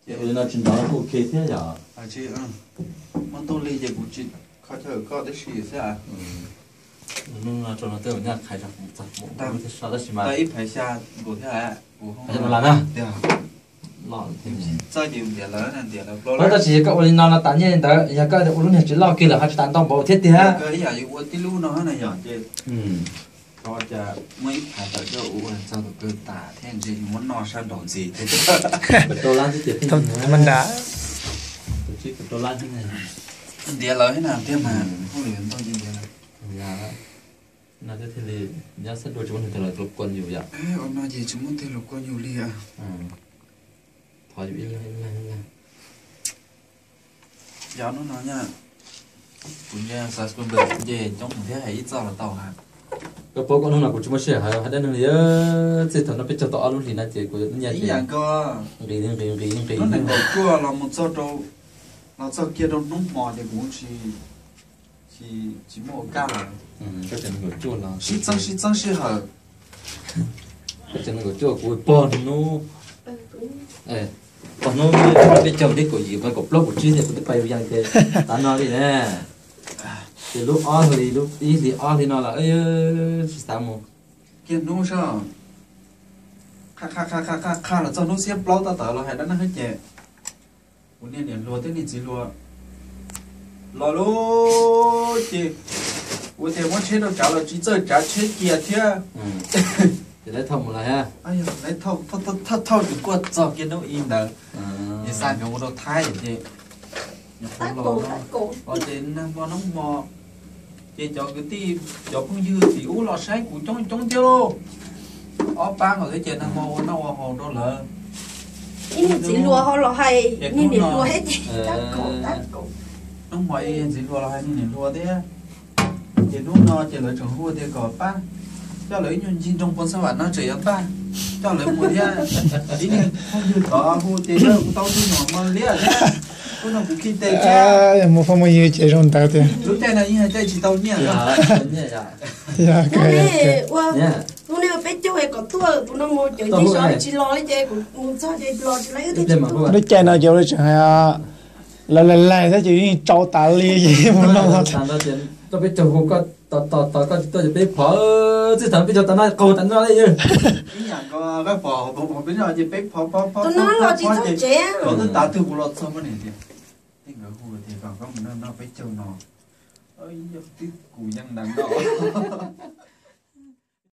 Chị nó chuyện đó nó ok thế nhở? À chị mà tôi lấy gì cũng chị khai thở có đấy gì thế à? Nó cho nó tới nhà khai ra cũng thật một cái thế sao đó xí mà. Tại phải xa của thế à? Phải cho nó làm à? Được. Lo thêm gì? Sao nhiều tiền lớn là tiền lớn. Nó ta chỉ có ôn nó tán nhiên đó, nhà cái ôn nhà chỉ lo kia là hai tán tông bảo thiết thế á. Cái giờ thì ôn tí lu nó này nhở chị. Có cha mấy phải tới cho ôn sao được cơ tả thế gì muốn no sao đòn gì thế. Đồ lan chứ tiền. Mình đã Chỉ đồ lan thế này. Tiền lớn thế nào thế mà không liền tôi gì tiền. Dạ. Nó thế thì nhà sẽ đồ chúng mình phải là lục quân nhiều vậy. Ông nói gì chúng muốn thêm lục quân nhiều ly à? Thôi chịu yên. Giáo nó nói nha. Cũng như sao cũng được về trong thế hệ ít sao là tàu hả? Cái phố con nào của chúng mình sẽ hay đây nó nhớ chỉ thằng nó biết cho tao luôn thì nó chỉ của nhà Ý chị. dạng cơ. Rì. Nó này có chua là một số đâu. Nó sau kia đâu nung mò thì cũng chỉ một ca là. Cái chân của chua là. Xí tăng hở. Cái chân của chua của bòn nó. Còn nó biết chồng thế của gì mà cục lốc của chi thì cũng phải dành thế. Ta nói đi nè. Thì lúc on thì lúc ý thì on thì nó là sao mà. Kia nung sao? Khá là cho nó xếp lâu ta tở là hay đó nó hết nhẹ. Ủa nè nè lùa thế này chỉ lùa. Lò lô chị. Ủa thì muốn chết đâu trả là chỉ chơi trả chết kia thế. Thì lấy thông lại ha. Ai da, lấy thâu thì qua cho kia nó im đó. Như sao cái nó thay vậy. Tát cổ. Ở trên nó mò. Chị cho cái tí cho không dư thì ú lò sáng của trong tiêu lô. Ở bang ở cái trên nó mò nó hồ đó là. Nhưng chỉ lùa họ là hay, nhưng để lùa hết gì. Tát cổ. Nó mọi chỉ lùa là hay nên lùa thế. Chị lúc nó chỉ lấy trồng hua thì có ba. Cho lấy nhân chín trong con sao nó chỉ ăn ba. Cho lấy một nha. Ý này không dư có hua thì đâu cũng tao đi nhỏ mà lía thế. Nó cũng kinh tế chứ. một phong bao nhiêu chế trong tao thì. Lúc này là như thế đây chỉ tao nhỉ. Dạ cái. Lúc này bé chơi có tua, tụi nó ngồi chơi đi soi chỉ lo lấy chơi cũng muốn soi chơi lo chỉ lấy cái Nó chơi nào chơi chẳng hay lại thế chỉ trâu tả li gì muốn nó. Tôi biết chồng có tôi biết phở chứ thằng biết cho tao nói cầu tao nói đi. Ý nhà có cái phở bây giờ chỉ biết phở. Tụi nó lo chỉ cho trẻ. Có cái tả từ của lo sao mà này thì. Thế người hùa thì còn có nó biết chơi nó. Ơi, tí củ nhân đằng đó.